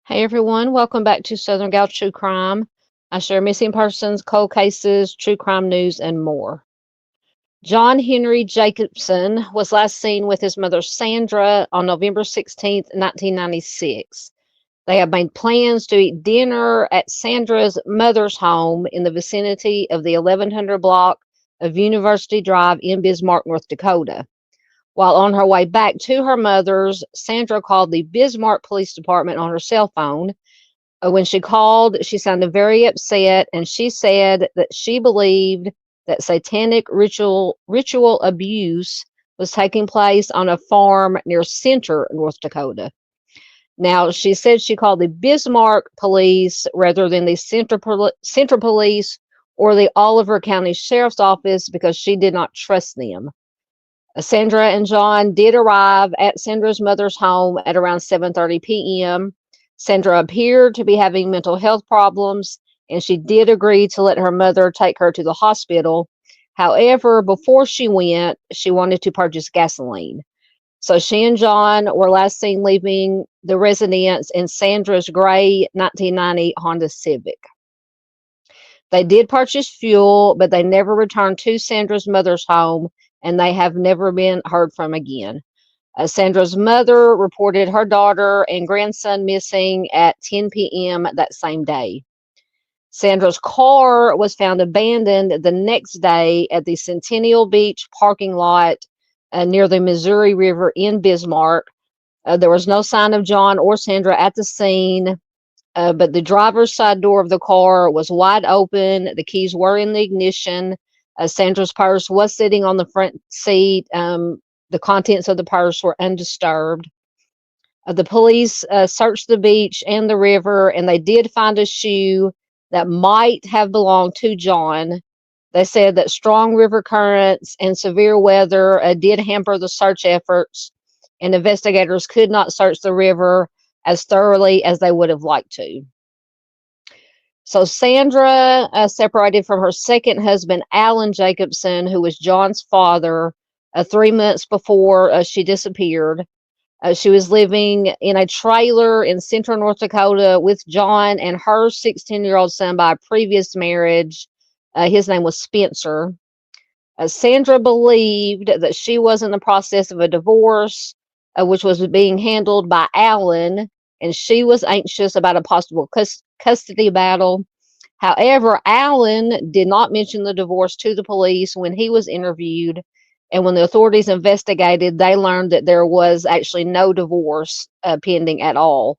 Hey everyone, welcome back to Southern Gal True Crime. I share missing persons, cold cases, true crime news, and more. John Henry Jacobson was last seen with his mother Sandra on November 16th, 1996. They have made plans to eat dinner at Sandra's mother's home in the vicinity of the 1100 block of University Drive in Bismarck, North Dakota. While on her way back to her mother's, Sandra called the Bismarck Police Department on her cell phone. When she called, she sounded very upset, and she said that she believed that satanic ritual abuse was taking place on a farm near Center, North Dakota. Now, she said she called the Bismarck police rather than the Center police or the Oliver County Sheriff's Office because she did not trust them. Sandra and John did arrive at Sandra's mother's home at around 7:30 p.m. Sandra appeared to be having mental health problems, and she did agree to let her mother take her to the hospital. However, before she went, she wanted to purchase gasoline. So she and John were last seen leaving the residence in Sandra's gray 1990 Honda Civic. They did purchase fuel, but they never returned to Sandra's mother's home, and they have never been heard from again. Sandra's mother reported her daughter and grandson missing at 10 p.m. that same day. Sandra's car was found abandoned the next day at the Centennial Beach parking lot near the Missouri River in Bismarck. There was no sign of John or Sandra at the scene, but the driver's side door of the car was wide open. The keys were in the ignition. Sandra's purse was sitting on the front seat. The contents of the purse were undisturbed. The police searched the beach and the river, and they did find a shoe that might have belonged to John. They said that strong river currents and severe weather did hamper the search efforts, and investigators could not search the river as thoroughly as they would have liked to. So Sandra separated from her second husband, Alan Jacobson, who was John's father, 3 months before she disappeared. She was living in a trailer in central North Dakota with John and her 16-year-old son by a previous marriage. His name was Spencer. Sandra believed that she was in the process of a divorce, which was being handled by Alan, and she was anxious about a possible custody battle. However, Alan did not mention the divorce to the police when he was interviewed, and when the authorities investigated, they learned that there was actually no divorce pending at all.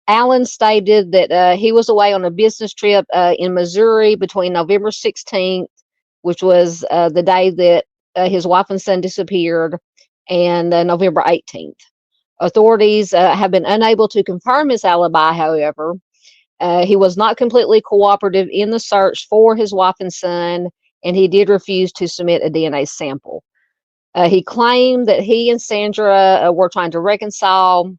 Alan stated that he was away on a business trip in Missouri between November 16th, which was the day that his wife and son disappeared, and November 18th. Authorities have been unable to confirm his alibi, however. He was not completely cooperative in the search for his wife and son, and he did refuse to submit a DNA sample. He claimed that he and Sandra were trying to reconcile.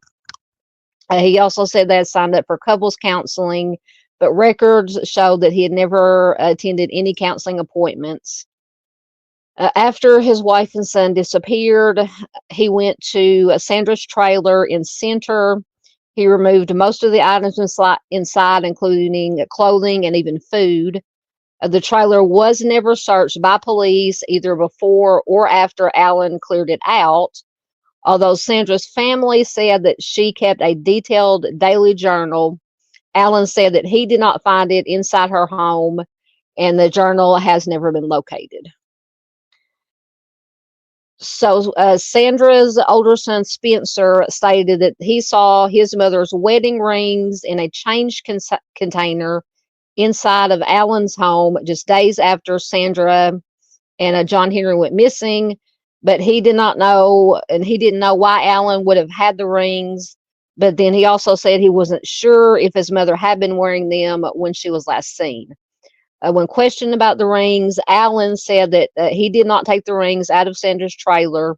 He also said they had signed up for couples counseling, but records showed that he had never attended any counseling appointments. After his wife and son disappeared, he went to Sandra's trailer in Center. He removed most of the items inside, including clothing and even food. The trailer was never searched by police either before or after Alan cleared it out, although Sandra's family said that she kept a detailed daily journal. Alan said that he did not find it inside her home, and the journal has never been located. So Sandra's older son, Spencer, stated that he saw his mother's wedding rings in a change container inside of Alan's home just days after Sandra and John Henry went missing, but he did not know, and he didn't know why Alan would have had the rings. But then he also said he wasn't sure if his mother had been wearing them when she was last seen. When questioned about the rings, Alan said that he did not take the rings out of Sandra's trailer,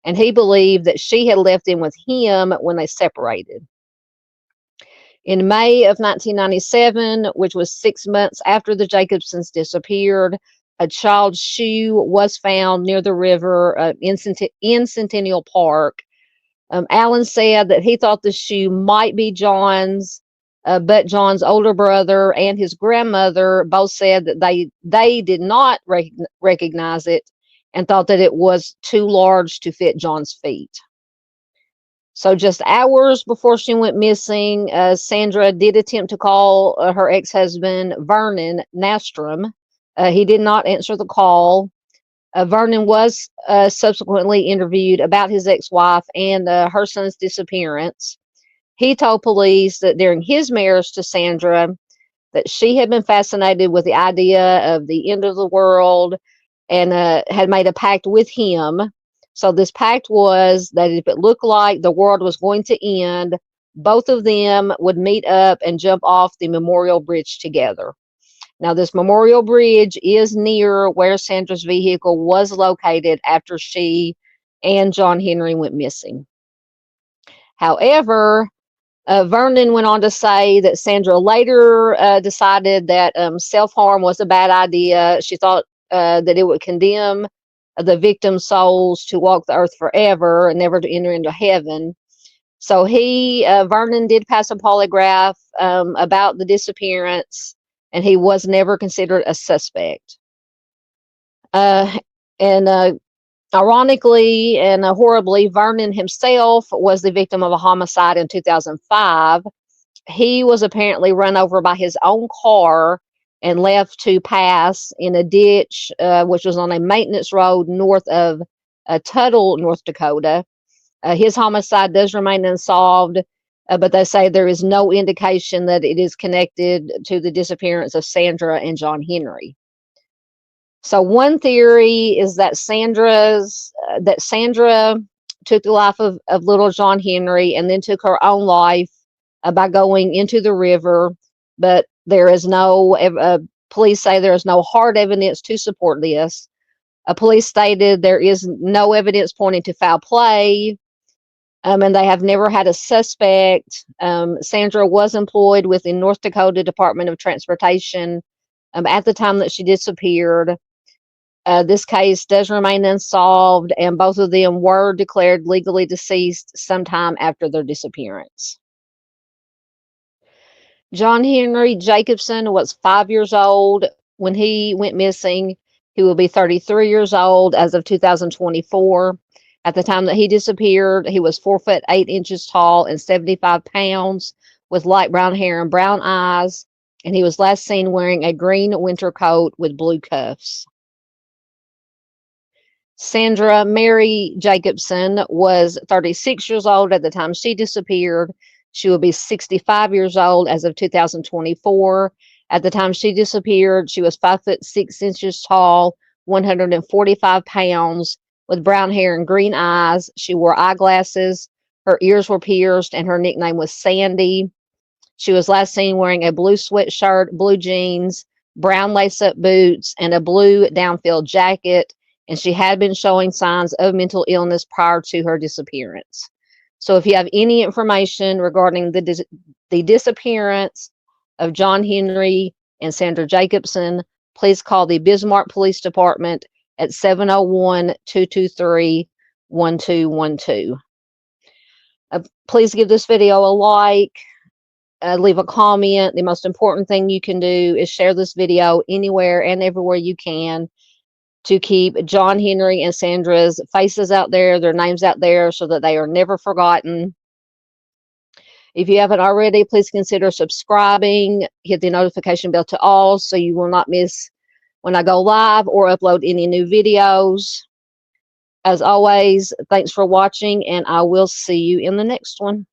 and he believed that she had left them with him when they separated. In May of 1997, which was 6 months after the Jacobsons disappeared, a child's shoe was found near the river in Centennial Park. Alan said that he thought the shoe might be John's, but John's older brother and his grandmother both said that they did not recognize it and thought that it was too large to fit John's feet. So just hours before she went missing, Sandra did attempt to call her ex-husband, Vernon Nastrom. He did not answer the call. Vernon was subsequently interviewed about his ex-wife and her son's disappearance. He told police that during his marriage to Sandra, that she had been fascinated with the idea of the end of the world and had made a pact with him. So this pact was that if it looked like the world was going to end, both of them would meet up and jump off the Memorial Bridge together. Now, this Memorial Bridge is near where Sandra's vehicle was located after she and John Henry went missing. However, Vernon went on to say that Sandra later decided that self-harm was a bad idea. She thought that it would condemn the victim's souls to walk the earth forever and never to enter into heaven. So Vernon did pass a polygraph about the disappearance, and he was never considered a suspect. Ironically and horribly, Vernon himself was the victim of a homicide in 2005. He was apparently run over by his own car and left to pass in a ditch, which was on a maintenance road north of Tuttle, North Dakota. His homicide does remain unsolved, but they say there is no indication that it is connected to the disappearance of Sandra and John Henry. So one theory is that Sandra took the life of little John Henry and then took her own life by going into the river, but there is police say there is no hard evidence to support this. Police stated there is no evidence pointing to foul play, and they have never had a suspect. Sandra was employed with the North Dakota Department of Transportation at the time that she disappeared. This case does remain unsolved, and both of them were declared legally deceased sometime after their disappearance. John Henry Jacobson was 5 years old when he went missing. He will be 33 years old as of 2024. At the time that he disappeared, he was 4 foot 8 inches tall and 75 pounds with light brown hair and brown eyes, and he was last seen wearing a green winter coat with blue cuffs. Sandra Mary Jacobson was 36 years old at the time she disappeared. She will be 65 years old as of 2024. At the time she disappeared, she was 5 foot 6 inches tall, 145 pounds, with brown hair and green eyes. She wore eyeglasses. Her ears were pierced, and her nickname was Sandy. She was last seen wearing a blue sweatshirt, blue jeans, brown lace-up boots, and a blue down-filled jacket, and she had been showing signs of mental illness prior to her disappearance. So if you have any information regarding the disappearance of John Henry and Sandra Jacobson, please call the Bismarck Police Department at 701-223-1212. Please give this video a like, leave a comment. The most important thing you can do is share this video anywhere and everywhere you can to keep John Henry and Sandra's faces out there, their names out there, so that they are never forgotten. If you haven't already, please consider subscribing. Hit the notification bell to all so you will not miss when I go live or upload any new videos. As always, thanks for watching, and I will see you in the next one.